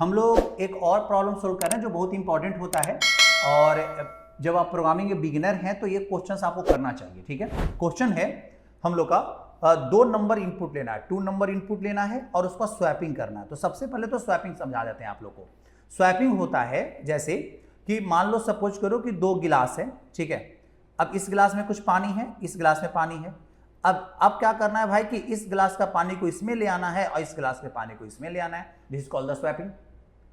हम लोग एक और प्रॉब्लम सोल्व कर रहे हैं जो बहुत इंपॉर्टेंट होता है, और जब आप प्रोग्रामिंग के बिगिनर हैं तो ये क्वेश्चंस आपको करना चाहिए। ठीक है, क्वेश्चन है हम लोग का 2 नंबर इनपुट लेना है, 2 नंबर इनपुट लेना है और उसका स्वैपिंग करना है। तो सबसे पहले तो स्वैपिंग समझा देते हैं आप लोग को। स्वैपिंग होता है जैसे कि मान लो सपोज करो कि 2 गिलास है, ठीक है। अब इस गिलास में कुछ पानी है, इस गिलास में पानी है। अब क्या करना है भाई कि इस गिलास का पानी को इसमें ले आना है और इस गिलास के पानी को इसमें ले आना है। This is called the swapping.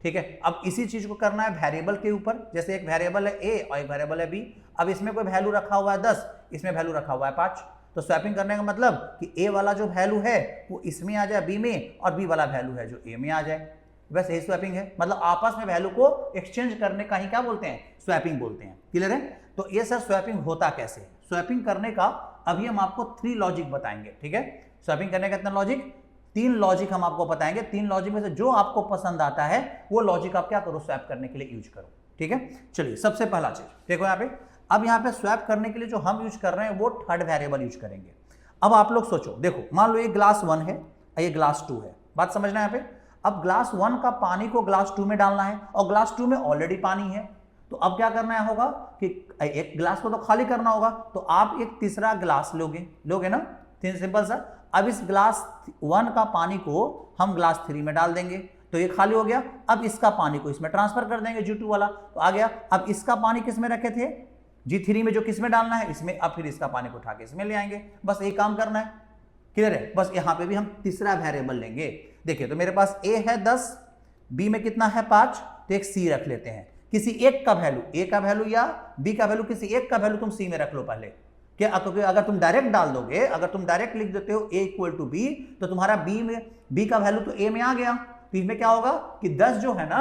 ठीक है, अब इसी चीज को करना है वेरिएबल के ऊपर। जैसे एक वेरिएबल है ए और एक वेरिएबल है बी। अब इसमें कोई वैल्यू रखा हुआ है 10, इसमें वैल्यू रखा हुआ है 5। तो स्वैपिंग करने का मतलब कि ए वाला जो वैल्यू है वो इसमें आ जाए बी में, और बी वाला वैल्यू है जो ए में आ जाए। बस यही स्वैपिंग है, मतलब आपस में वैल्यू को एक्सचेंज करने का ही क्या बोलते हैं, स्वैपिंग बोलते हैं। क्लियर है? तो ये सर स्वैपिंग होता कैसे है? स्वैपिंग करने का अभी हम आपको 3 लॉजिक बताएंगे। ठीक है, स्वैपिंग करने का कितना लॉजिक? 3 लॉजिक हम आपको बताएंगे। 3 लॉजिक में से जो आपको पसंद आता है वो लॉजिक आप क्या करो, स्वैप करने के लिए यूज करो। ठीक है, चलिए सबसे पहला चीज देखो यहाँ पे। अब यहाँ पे स्वैप करने के लिए जो हम यूज कर रहे हैं वो थर्ड वेरिएबल यूज करेंगे। अब आप लोग सोचो, देखो मान लो ये ग्लास 1 है, ये ग्लास 2 है। बात समझना है यहाँ पे। अब ग्लास 1 का पानी को ग्लास 2 में डालना है और ग्लास 2 में ऑलरेडी पानी है। तो अब क्या करना होगा कि एक ग्लास को तो खाली करना होगा, तो आप एक तीसरा ग्लास लोगे ना, सिंपल सा। अब इस ग्लास 1 का पानी को हम ग्लास 3 में डाल देंगे, तो ये खाली हो गया। अब इसका पानी को इसमें ट्रांसफर कर देंगे, G2 वाला तो आ गया। अब इसका पानी किस में रखे थे, G3 में, जो किस में डालना है, इसमें। अब फिर इसका पानी को उठा के इसमें ले आएंगे, बस यही काम करना है। क्लियर है? बस यहाँ पे भी हम तीसरा वेरिएबल लेंगे। देखिए तो मेरे पास ए है 10, बी में कितना है 5, तो एक सी रख लेते हैं। किसी एक का वैल्यू, ए का वैल्यू या बी का वैल्यू, किसी एक का वैल्यू तुम सी में रख लो पहले। क्या अगर तुम डायरेक्ट डाल दोगे, अगर तुम डायरेक्ट लिख देते हो ए इक्वल टू बी, तो तुम्हारा बी का वैल्यू तो ए में आ गया। तो इसमें क्या होगा कि 10 जो है ना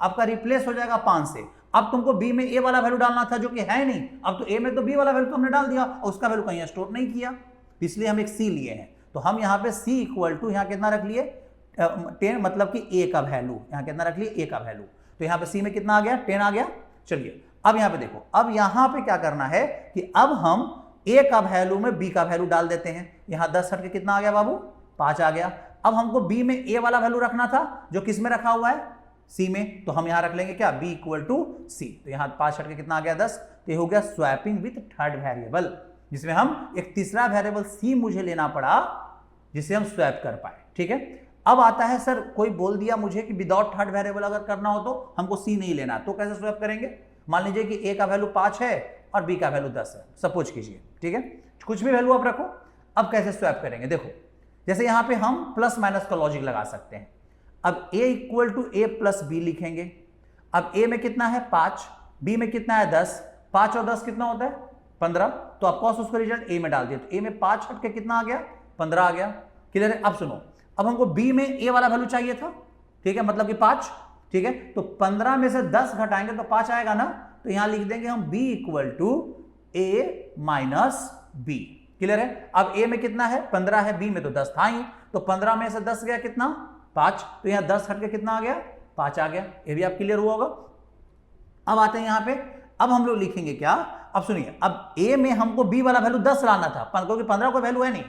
आपका रिप्लेस हो जाएगा 5 से। अब तुमको बी में ए वाला वैल्यू डालना था जो कि है नहीं। अब तो ए में तो बी वाला वैल्यू तो हमने डाल दिया और उसका वैल्यू कहीं स्टोर नहीं किया, इसलिए हम एक सी लिए हैं। तो हम यहाँ पे सी इक्वल टू यहाँ कितना रख लिए 10, मतलब कि ए का वैल्यू यहाँ कितना रख लिए, ए का वैल्यू। तो यहाँ पे सी में कितना आ गया, 10 आ गया। चलिए अब यहाँ पे देखो, अब यहाँ पे क्या करना है कि अब हम ए का वैल्यू में बी का वैल्यू डाल देते हैं। यहाँ 10 हट के कितना आ गया बाबू, 5 आ गया। अब हमको बी में ए वाला वैल्यू रखना था जो किस में रखा हुआ है, सी में। तो हम यहाँ रख लेंगे क्या, बी इक्वल टू सी। तो यहाँ 5 हट के कितना आ गया 10। तो ये हो गया स्वैपिंग विथ थर्ड वेरिएबल, जिसमें हम एक तीसरा वेरिएबल सी मुझे लेना पड़ा जिसे हम स्वैप कर पाए। ठीक है, अब आता है सर कोई बोल दिया मुझे कि विदाउट थर्ड वेरिएबल अगर करना हो तो हमको सी नहीं लेना, तो कैसे स्वैप करेंगे? मान लीजिए कि ए का वैल्यू 5 है और बी का वैल्यू 10 है, सपोज कीजिए। ठीक है, कुछ भी वैल्यू आप रखो। अब कैसे स्वैप करेंगे देखो, जैसे यहां पे हम प्लस माइनस का लॉजिक लगा सकते हैं। अब A equal to A plus B लिखेंगे। अब ए में कितना है 5, बी में कितना है 10, 5 और 10 कितना होता है 15। तो आपको उसका रिजल्ट ए में डाल दिया, तो ए में 5 हट के कितना आ गया, 15 आ गया। क्लियर है? अब सुनो, अब हमको बी में ए वाला वैल्यू चाहिए था, ठीक है, मतलब कि 5। ठीक है, तो 15 में से 10 घटाएंगे तो 5 आएगा ना। तो यहां लिख देंगे हम b equal to A minus B. Clear है? अब a में कितना है 15 है, b में तो 10 था ही, तो 15 में से 10 गया कितना 5। तो यहां 10 हट के कितना आ गया 5 आ गया। ये भी आप क्लियर हुआ होगा। अब आते हैं यहां पे, अब हम लोग लिखेंगे क्या, अब सुनिए, अब a में हमको b वाला वैल्यू 10 लाना था, क्योंकि 15 कोई वैल्यू है नहीं।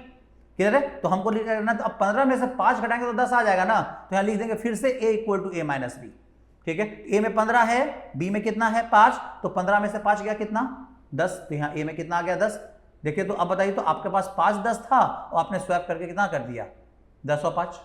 क्लियर है? तो हमको लिखना, तो अब 15 में से 5 घटाएंगे तो 10 आ जाएगा ना। तो यहां लिख देंगे फिर से a equal to A minus B. ठीक है, ए में 15 है, बी में कितना है 5, तो 15 में से 5 गया कितना 10। तो यहाँ ए में कितना आ गया 10। देखिए तो अब बताइए, तो आपके पास 5 10 था और आपने स्वैप करके कितना कर दिया 10 और 5।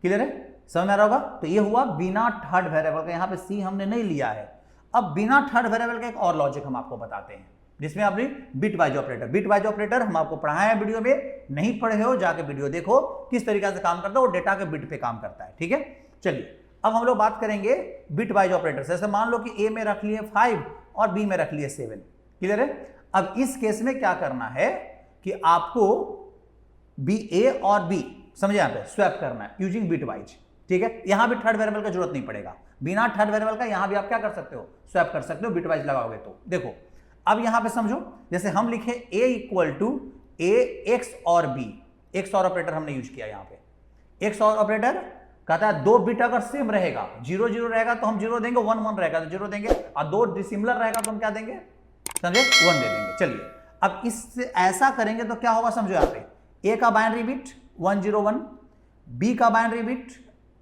क्लियर है? समझ में आ रहा होगा। तो ये हुआ बिना थर्ड वेरिएबल का, यहाँ पे सी हमने नहीं लिया है। अब बिना थर्ड वेरिएबल का एक और लॉजिक हम आपको बताते हैं, जिसमें अपनी bit wise operator. Bit wise operator हम आपको पढ़ाए हैं वीडियो में, नहीं पढ़े हो जाके वीडियो देखो किस तरीके से काम करता है, वो डेटा के बिट पे काम करता है। ठीक है, चलिए अब हम लोग बात करेंगे बिट वाइज ऑपरेटर। जैसे मान लो कि ए में रख लिए 5 और बी में रख लिए 7। क्लियर है? अब इस केस में क्या करना है कि आपको बी ए और बी, समझे, यहां पे स्वैप करना है यूजिंग बिट वाइज। ठीक है, यहां भी थर्ड वेरिएबल का जरूरत नहीं पड़ेगा, बिना थर्ड वेरिएबल का यहां भी आप क्या कर सकते हो, स्वैप कर सकते हो बिट वाइज लगाओगे तो। देखो अब यहां पे समझो, जैसे हम लिखे a equal to A XOR B, XOR operator हमने यूज किया। यहां पे एक्स और ऑपरेटर कहता है 2 बिट अगर सेम रहेगा, 0 0 रहेगा तो हम 0 देंगे, 1 1 रहेगा तो 0 देंगे, और 2 डिसिमिलर रहेगा तो हम क्या देंगे, समझे, 1 दे देंगे। चलिए अब इससे ऐसा करेंगे तो क्या होगा समझो, यहाँ पे ए का बाइनरी बिट 1 0 1, बी का बाइनरी बिट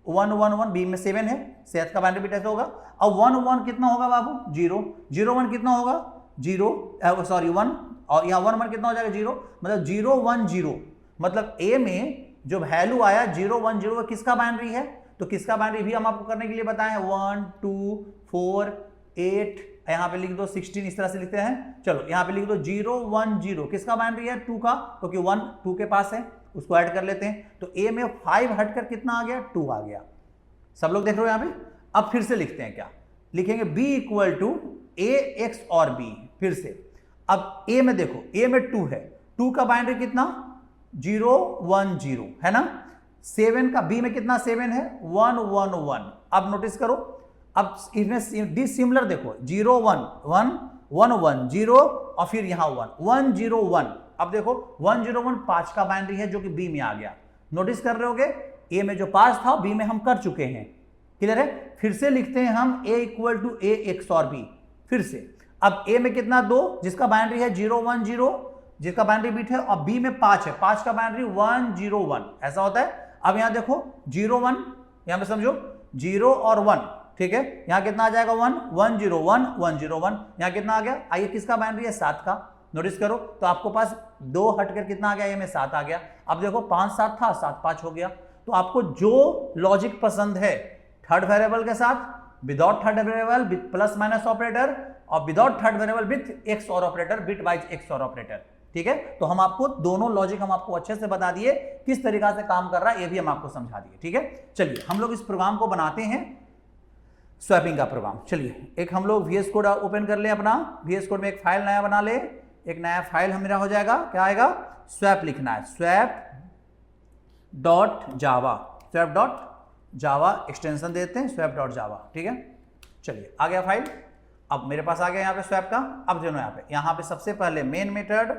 1 1 1, बी में 7 है, सेहत का बाइनरी बिट ऐसा होगा। अब 1 1 कितना होगा बाबू? 0 0 1 कितना होगा? 0 सॉरी 1, और यहाँ 1 1 कितना हो जाएगा? 0, मतलब 0 1 0, मतलब ए में जो वैल्यू आया 0 1 0 किसका बाइनरी है? तो किसका बाइनरी भी हम आपको करने के लिए बताए हैं, 1 2 4 8, यहाँ पे लिख दो 16, इस तरह से लिखते हैं। चलो यहाँ पे लिख दो 0 1 0, किसका बाइनरी है? 2 का, क्योंकि 1 2 के पास है, उसको ऐड कर लेते हैं। तो ए में 5 हटकर कितना आ गया? 2 आ गया। सब लोग देख रहे हो यहाँ पे? अब फिर से लिखते हैं, क्या लिखेंगे? b equal to A XOR b। फिर से अब a में देखो, a में 2 है, 2 का बाइनरी कितना? 0 1 0 है ना। 7 का b में कितना? 7 है, 1 1 1। अब नोटिस करो, अब इसमें डिसिमिलर देखो, 0 1 1 1 1 0 और फिर यहां 1 1 0 1। अब देखो 1 0 1 5 का बाइनरी है जो कि b में आ गया। नोटिस कर रहे होगे, a में जो 5 था b में हम कर चुके हैं। क्लियर है? फिर से लिखते हैं हम a equal to A XOR b। फिर से अब a में कितना? 2, जिसका बाइनरी है 0 1 0, जिसका बाइनरी बिट है, और b में 5 है, 5 का बाइनरी 1 0 1, ऐसा होता है। अब यहां देखो 0 1, यहां पे समझो 0 और 1, ठीक है। यहां कितना आ जाएगा? 1 1 0 1 1 0 1। यहां कितना आ गया? आइए, किसका बाइनरी है? 7 का। नोटिस करो, तो आपको पास 2 हटकर कितना आ गया? ये में 7 आ गया। अब देखो 5 7 था, 7 5 हो गया। तो आपको जो लॉजिक पसंद है, थर्ड वेरिएबल के साथ, without third variable with plus minus operator, और without third variable with XOR operator, bitwise XOR operator, ठीक है। तो हम आपको दोनों लॉजिक हम आपको अच्छे से बता दिए, किस तरीका से काम कर रहा है ये भी हम आपको समझा दिए, ठीक है। चलिए हम लोग इस प्रोग्राम को बनाते हैं, स्वैपिंग का प्रोग्राम। चलिए एक हम लोग VS कोड ओपन कर लें अपना, VS कोड में एक फाइल नया बना ले। एक नया फाइल हमारा हो जाएगा, क्या आएगा? स्वैप लिखना है, स्वैप डॉट जावा, स्वैप डॉट जावा एक्सटेंशन देते हैं, स्वैप डॉट जावा, ठीक है। चलिए आ गया फाइल। अब मेरे पास आ गया यहाँ पे स्वैप का। अब जो यहाँ पे सबसे पहले मेन मेथड,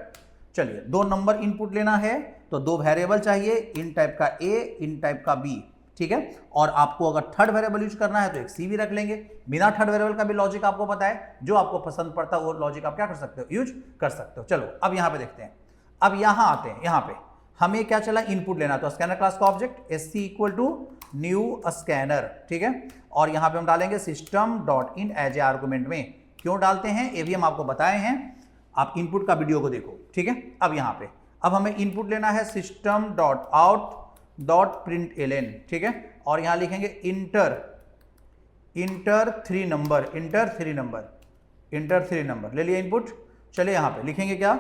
चलिए 2 नंबर इनपुट लेना है, तो 2 वेरिएबल चाहिए, इन टाइप का A, इन टाइप का B, ठीक है। और आपको अगर थर्ड वेरिएबल यूज करना है तो एक C भी रख लेंगे। बिना थर्ड वेरिएबल का भी लॉजिक आपको पता है, जो आपको पसंद पड़ता है वो लॉजिक आप क्या कर सकते हो? यूज कर सकते हो। चलो अब यहाँ पे देखते हैं। अब यहाँ आते हैं, यहाँ पे हमें क्या चला? इनपुट लेना। तो स्कैनर क्लास का object SC equal to new scanner, ठीक है। और यहाँ पे हम डालेंगे system dot in as a argument में। क्यों डालते हैं ये भी हम आपको बताए हैं, आप इनपुट का वीडियो को देखो, ठीक है। अब यहाँ पे अब हमें इनपुट लेना है system dot out dot println, ठीक है। और यहाँ लिखेंगे इंटर 3 नंबर, इंटर 3 नंबर ले लिया इनपुट। चलिए यहाँ पे लिखेंगे क्या?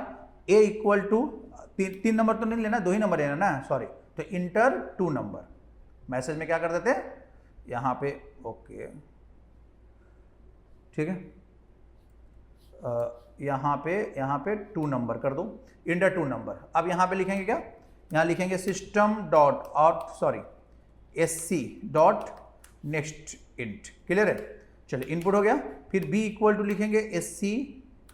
A इक्वल टू 3 नंबर तो नहीं लेना, 2 ही नंबर लेना ना, सॉरी। तो इंटर 2 नंबर, मैसेज में क्या कर देते हैं यहाँ पे, ओके, ठीक है। यहाँ पे 2 नंबर कर दो, इंटर 2 नंबर। अब यहाँ पे लिखेंगे क्या? यहाँ लिखेंगे system dot out, sorry SC dot next int, clear है। चलिए इनपुट हो गया। फिर B इक्वल टू लिखेंगे SC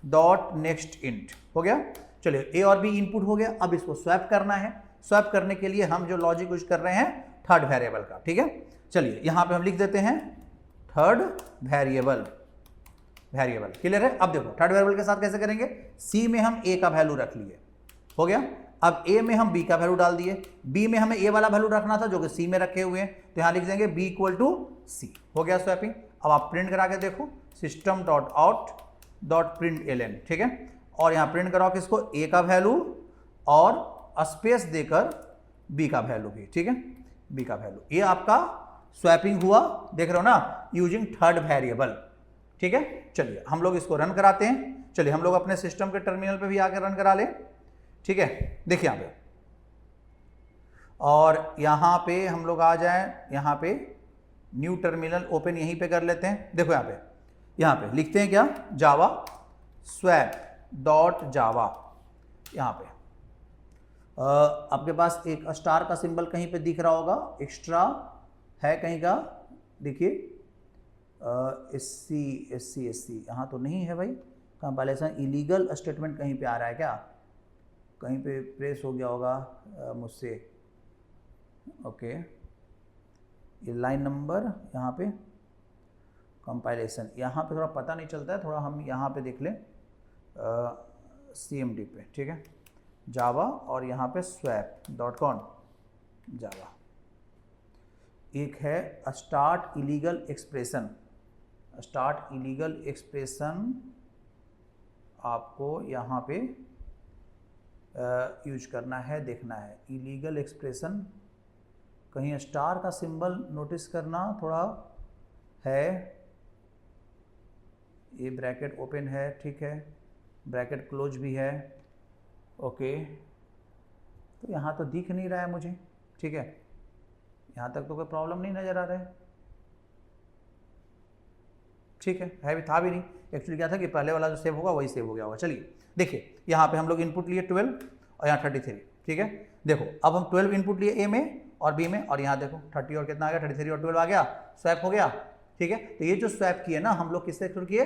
डॉट नेक्स्ट इंट, हो गया। चलिए A और B इनपुट हो गया। अब इसको स्वैप करना है। स्वैप करने के लिए हम जो लॉजिक यूज कर रहे हैं थर्ड वेरिएबल का, ठीक है। चलिए यहाँ पे हम लिख देते हैं थर्ड वेरिएबल, क्लियर है। अब देखो थर्ड वेरिएबल के साथ कैसे करेंगे? C में हम A का वैल्यू रख लिए, हो गया। अब A में हम B का वैल्यू डाल दिए, B में हमें A वाला वैल्यू रखना था जो कि C में रखे हुए हैं, तो यहाँ लिख देंगे B इक्वल टू C, हो गया स्वैपिंग। अब आप प्रिंट करा के देखो system dot out dot println, ठीक है। और यहाँ प्रिंट कराओ किसको? A का वैल्यू और स्पेस देकर B का वैल्यू भी, ठीक है, B का वैल्यू। ये आपका स्वैपिंग हुआ, देख रहे हो ना, यूजिंग थर्ड वेरिएबल, ठीक है। चलिए हम लोग इसको रन कराते हैं। चलिए हम लोग अपने सिस्टम के टर्मिनल पे भी आकर रन करा लें, ठीक है। देखिए यहाँ पे, और यहाँ पे हम लोग आ जाएं, यहाँ पे न्यू टर्मिनल ओपन यहीं पे कर लेते हैं। देखो यहाँ पे लिखते हैं क्या? जावा स्वैप डॉट जावा। यहाँ पे आपके पास एक स्टार का सिंबल कहीं पे दिख रहा होगा, एक्स्ट्रा है कहीं का, देखिए SC यहाँ तो नहीं है भाई, कंपाइलेशन इलीगल स्टेटमेंट कहीं पे आ रहा है क्या? कहीं पे प्रेस हो गया होगा मुझसे, ओके। ये लाइन नंबर यहाँ पे कंपाइलेशन, यहाँ पे थोड़ा पता नहीं चलता है, थोड़ा हम यहाँ पे देख लें CMD पे, ठीक है, जावा, और यहाँ पे स्वैप डॉट कॉन जावा, एक है start illegal expression. Start illegal expression आपको यहाँ पे यूज करना है, देखना है। इलीगल एक्सप्रेशन, कहीं स्टार का सिंबल नोटिस करना थोड़ा है। ये ब्रैकेट ओपन है, ठीक है, ब्रैकेट क्लोज भी है, ओके। तो यहाँ तो दिख नहीं रहा है मुझे, ठीक है, यहाँ तक तो कोई प्रॉब्लम नहीं नज़र आ रहा है, ठीक है भी, था भी नहीं। एक्चुअली क्या था कि पहले वाला जो सेव होगा वही सेव हो गया होगा। चलिए देखिए, यहाँ पे हम लोग इनपुट लिए 12 और यहाँ 33, ठीक है। देखो अब हम 12 इनपुट लिए ए में और बी में, और यहाँ देखो 30 और कितना आ गया, 33 और 12 आ गया, स्वैप हो गया, ठीक है। तो ये जो स्वैप किए ना हम लोग किससे शुरू किए,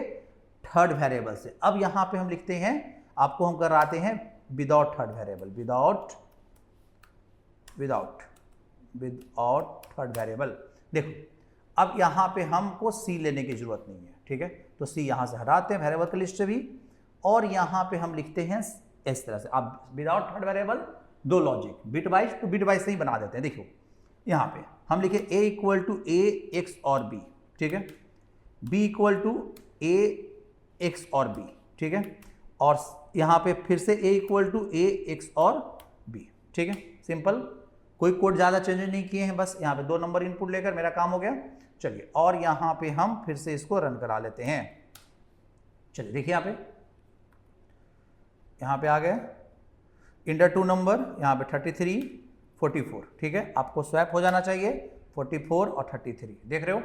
थर्ड वेरिएबल से। अब यहाँ पे हम लिखते हैं, आपको हम कराते हैं without third variable, without third variable. देखो अब यहाँ पे हमको सी लेने की जरूरत नहीं है, ठीक है, तो सी यहाँ से हटाते हैं वेरिएबल की लिस्ट से भी, और यहाँ पे हम लिखते हैं इस तरह से। अब विदाउट थर्ड वेरिएबल, दो लॉजिक बिट वाइज, तो बिट वाइज से ही बना देते हैं। देखो यहाँ पे हम लिखे a equal to A XOR B, ठीक है, b equal to A XOR B, ठीक है, और यहाँ पे फिर से a equal to A XOR B, ठीक है, सिंपल, कोई कोड ज़्यादा चेंज नहीं किए हैं, बस यहाँ पे 2 नंबर इनपुट लेकर मेरा काम हो गया। चलिए और यहाँ पे हम फिर से इसको रन करा लेते हैं। चलिए देखिए यहाँ पे आ गए इंटर 2 नंबर, यहाँ पे 33 44, ठीक है, आपको स्वैप हो जाना चाहिए 44 और 33, देख रहे हो,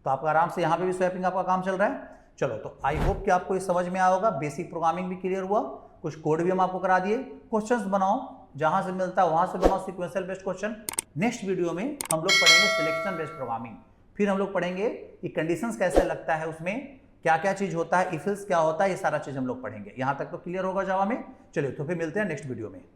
तो आपका आराम से यहाँ पे भी स्वैपिंग आपका काम चल रहा है। चलो तो आई होप कि आपको ये समझ में आया होगा, बेसिक प्रोग्रामिंग भी क्लियर हुआ, कुछ कोड भी हम आपको करा दिए। क्वेश्चंस बनाओ, जहां से मिलता है वहां से बनाओ sequential based question. Next video में हम लोग पढ़ेंगे सिलेक्शन बेस्ड प्रोग्रामिंग, फिर हम लोग पढ़ेंगे कि कंडीशंस कैसे लगता है, उसमें क्या क्या चीज होता है, इफ एल्स क्या होता है, ये सारा चीज हम लोग पढ़ेंगे। यहां तक तो क्लियर होगा जावा में। चलिए तो फिर मिलते हैं नेक्स्ट वीडियो में।